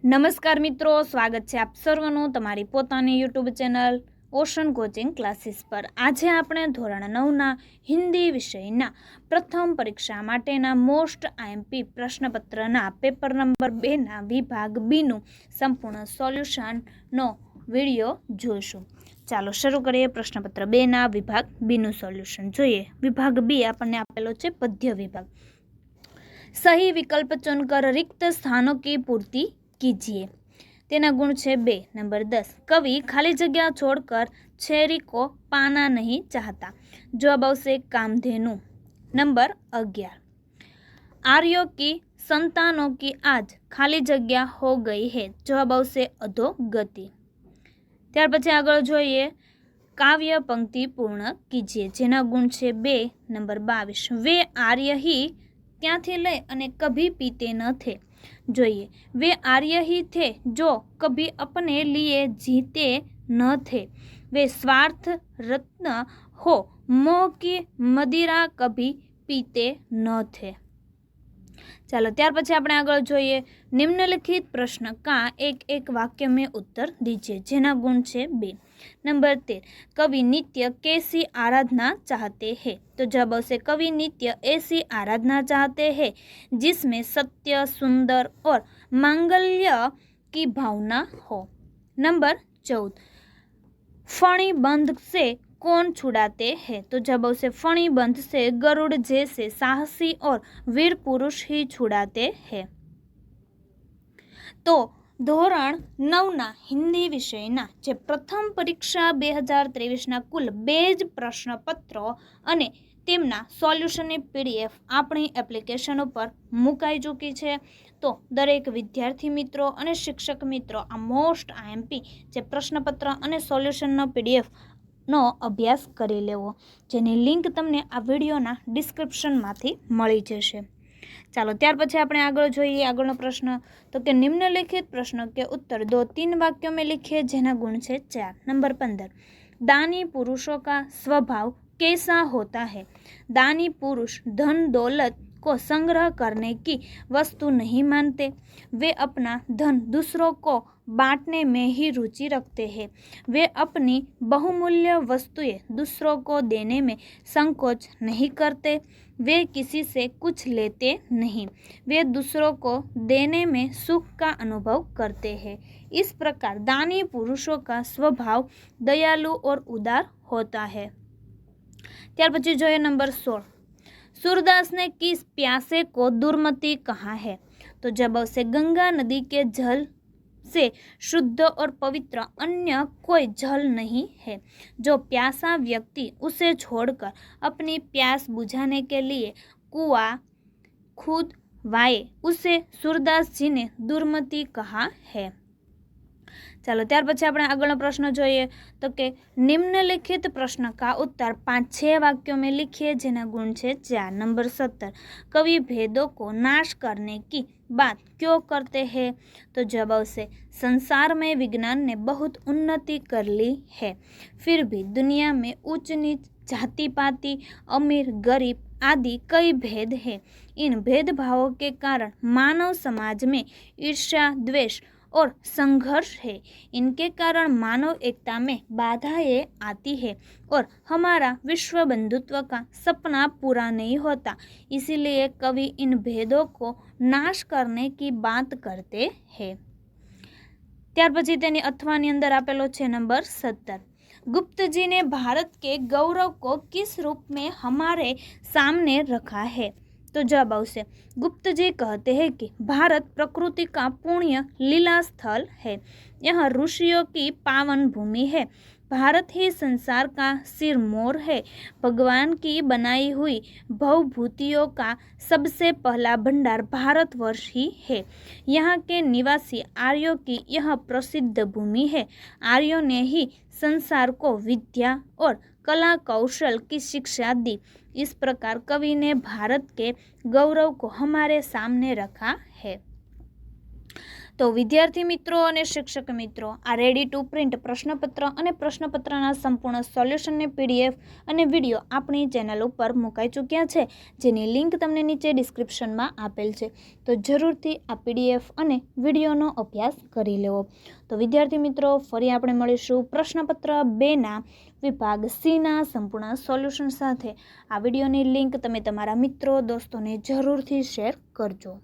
નમસ્કાર મિત્રો, સ્વાગત છે આપ સર્વનું તમારી પોતાની YouTube channel ocean coaching classes પર। આજે આપણે ધોરણ 9ના હિન્દી વિષયના પ્રથમ પરીક્ષા માટેના મોસ્ટ આઈએમપી પ્રશ્નપત્રના પેપર નંબર 2ના વિભાગ બીનું સંપૂર્ણ સોલ્યુશનનો વિડીયો જોઈશું। ચાલો શરૂ કરીએ। પ્રશ્નપત્ર 2ના વિભાગ બીનું સોલ્યુશન જોઈએ। વિભાગ બી આપણને આપેલો છે પદ્ય વિભાગ। सही विकल्प चुनकर रिक्त स्थानों की पूर्ति कीजिए। तेना गुण है 2। नंबर 10, कवि खाली जगह छोड़कर छेरी को पाना नहीं चाहता। जवाब आवशे कामधेनु। नंबर 11, आर्यों की संतानों की आज खाली जगह हो गई है। जवाब आवशे अधोगति। त्यार पछी आगळ जोईए काव्य पंक्ति पूर्ण कीजिए। जेना गुण है 2। नंबर 22, वे आर्य ही त्याथी लई अने कभी पीते न थे। जोइए वे आर्य ही थे जो कभी अपने लिए जीते न थे। वे स्वार्थ रत्न हो मोह की मदिरा कभी पीते न थे। चलो त्यार पछी आपणे आगळ जोईए निम्नलिखित प्रश्न का एक एक वाक्य में उत्तर दीजिए। जेना गुण है 2। नंबर 13, कवि नित्य कैसी आराधना चाहते हैं। तो जवाब आवशे कवि नित्य ऐसी आराधना चाहते हैं जिसमें सत्य, सुंदर और मांगल्य की भावना हो। नंबर 14, फणी बंध से कौन छुड़ाते हैं। तो जवाब आवशे फणी बंध से गरुड़ जैसे साहसी और वीर पुरुष ही छुड़ाते हैं। तो ધોરણ 9ના હિન્દી વિષયના જે પ્રથમ પરીક્ષા 2023ના કુલ 2 જ પ્રશ્નપત્રો અને તેમના સોલ્યુશનની પીડીએફ આપણી એપ્લિકેશન ઉપર મુકાઈ ચૂકી છે। તો દરેક વિદ્યાર્થી મિત્રો અને શિક્ષક મિત્રો આ મોસ્ટ આઈએમપી જે પ્રશ્નપત્ર અને સોલ્યુશનનો પીડીએફનો અભ્યાસ કરી લેવો, જેની લિંક તમને આ વિડીયોના ડિસ્ક્રિપ્શનમાંથી મળી જશે। ચાલો ત્યાર પછી આપણે આગળ જોઈએ આગળનો પ્રશ્ન। तो कि निम्नलिखित प्रश्नों के उत्तर 2-3 वाक्यों में लिखिए। जेना गुण है 4। नंबर 15, दानी पुरुषों का स्वभाव कैसा होता है। दानी पुरुष धन दौलत को संग्रह करने की वस्तु नहीं मानते। वे अपना धन दूसरों को बांटने में ही रुचि रखते हैं। वे अपनी बहुमूल्य वस्तुएं दूसरों को देने में संकोच नहीं करते। वे किसी से कुछ लेते नहीं। वे दूसरों को देने में सुख का अनुभव करते हैं। इस प्रकार दानी पुरुषों का स्वभाव दयालु और उदार होता है। त्यार पछी जोईए नंबर 16, सूरदास ने किस प्यासे को दुर्मति कहा है। तो जब से गंगा नदी के जल से शुद्ध और पवित्र अन्य कोई जल नहीं है। जो प्यासा व्यक्ति उसे छोड़कर अपनी प्यास बुझाने के लिए कुआं खुद वाए उसे सूरदास जी ने दुर्मति कहा है। चलो त्यार पछी आपणे आगळनो प्रश्न जोईए। तो कि निम्नलिखित प्रश्न का उत्तर 5-6 वाक्यों में लिखिए। जेना गुण है 4। नंबर 17, कवि भेदों को नाश करने की बात क्यों करते हैं। तो जवाब आवशे संसार में विज्ञान ने बहुत उन्नति कर ली है, फिर भी दुनिया में ऊंच नीच, जाति पाति, अमीर गरीब आदि कई भेद हैं। इन भेदभावों के कारण मानव समाज में ईर्ष्या, द्वेष और संघर्ष है। इनके कारण मानव एकता में बाधाएं आती है और हमारा विश्व बंधुत्व का सपना पूरा नहीं होता। इसीलिए कवि इन भेदों को नाश करने की बात करते हैं। त्यार पछी तेनी अथवानी अंदर आपेलो छे नंबर 17, गुप्त जी ने भारत के गौरव को किस रूप में हमारे सामने रखा है। तो जवाब आवशे गुप्त जी कहते हैं कि भारत प्रकृति का पुण्य लीला स्थल है। यह ऋषियों की पावन भूमि है। भारत ही संसार का सिरमौर है। भगवान की बनाई हुई भवभूतियों का सबसे पहला भंडार भारतवर्ष ही है। यहाँ के निवासी आर्यों की यह प्रसिद्ध भूमि है। आर्यों ने ही संसार को विद्या और कला कौशल की शिक्षा दी। इस प्रकार कवि ने भारत के गौरव को हमारे सामने रखा है। તો વિદ્યાર્થી મિત્રો અને શિક્ષક મિત્રો, આ રેડી ટુ પ્રિન્ટ પ્રશ્નપત્ર અને પ્રશ્નપત્રના સંપૂર્ણ સોલ્યુશનને PDF અને વિડીયો આપણી ચેનલ ઉપર મુકાઈ ચૂક્યા છે, જેની લિંક તમને નીચે ડિસ્ક્રિપ્શનમાં આપેલ છે. તો જરૂરથી આ PDF અને વિડીયોનો અભ્યાસ કરી લેવો. તો વિદ્યાર્થી મિત્રો, ફરી આપણે મળીશું પ્રશ્નપત્ર 2ના વિભાગ Cના સંપૂર્ણ સોલ્યુશન સાથે. આ વિડીયોની લિંક તમે તમારા મિત્રો દોસ્તોને જરૂરથી શેર કરજો.